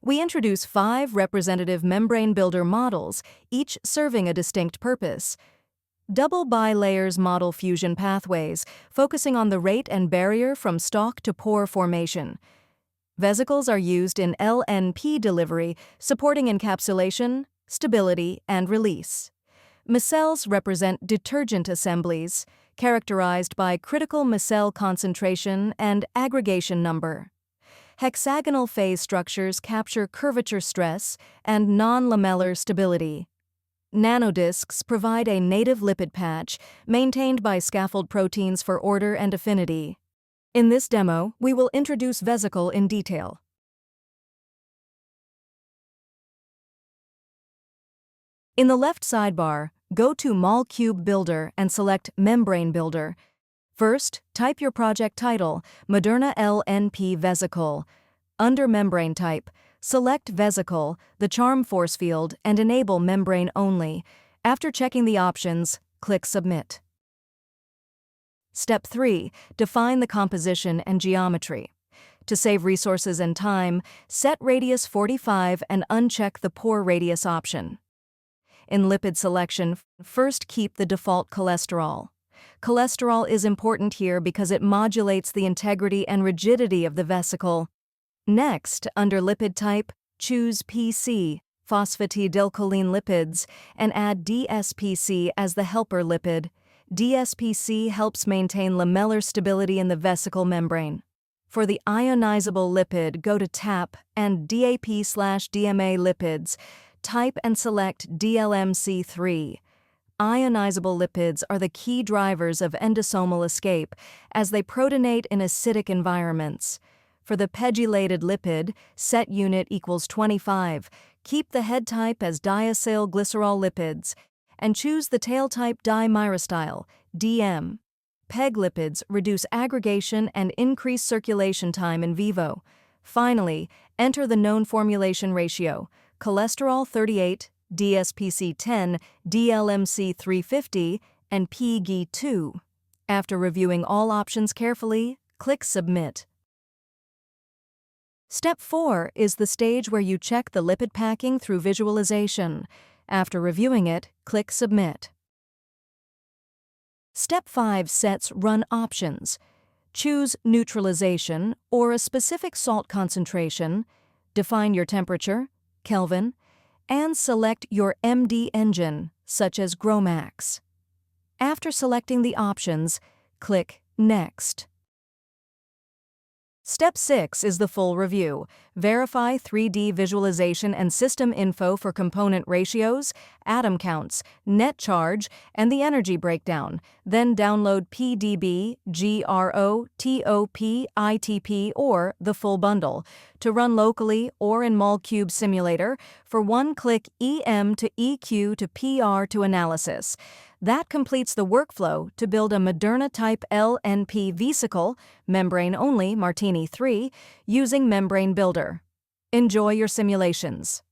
We introduce 5 representative membrane builder models, each serving a distinct purpose. Double bilayers model fusion pathways, focusing on the rate and barrier from stalk to pore formation. Vesicles are used in LNP delivery, supporting encapsulation, stability, and release. Micelles represent detergent assemblies, characterized by critical micelle concentration and aggregation number. Hexagonal phase structures capture curvature stress and non-lamellar stability. Nanodiscs provide a native lipid patch, maintained by scaffold proteins for order and affinity. In this demo, we will introduce Vesicle in detail. In the left sidebar, go to MolCube Builder and select Membrane Builder. First, type your project title, Moderna LNP Vesicle. Under Membrane Type, select Vesicle, the charm force field, and enable Membrane Only. After checking the options, click Submit. Step 3. Define the composition and geometry. To save resources and time, set radius 45 and uncheck the pore radius option. In lipid selection, first keep the default cholesterol. Cholesterol is important here because it modulates the integrity and rigidity of the vesicle. Next, under lipid type, choose PC, phosphatidylcholine lipids, and add DSPC as the helper lipid. DSPC helps maintain lamellar stability in the vesicle membrane. For the ionizable lipid, go to TAP and DAP/DMA lipids. Type and select DLMC3. Ionizable lipids are the key drivers of endosomal escape as they protonate in acidic environments. For the pegylated lipid, set unit equals 25. Keep the head type as diacylglycerol lipids, and choose the tail type dimyrostyle, DM. PEG lipids reduce aggregation and increase circulation time in vivo. Finally, enter the known formulation ratio, cholesterol 38, DSPC 10, DLMC 350, and PG 2. After reviewing all options carefully, click Submit. Step 4 is the stage where you check the lipid packing through visualization. After reviewing it, click Submit. Step 5 sets run options. Choose neutralization or a specific salt concentration, define your temperature, Kelvin, and select your MD engine, such as GROMAX. After selecting the options, click Next. Step 6 is the full review. Verify 3D visualization and system info for component ratios, atom counts, net charge, and the energy breakdown. Then download PDB, GRO, TOP, ITP, or the full bundle to run locally or in MolCube Simulator for one-click EM to EQ to PR to analysis. That completes the workflow to build a Moderna-type LNP vesicle, membrane-only Martini 3, using Membrane Builder. Enjoy your simulations.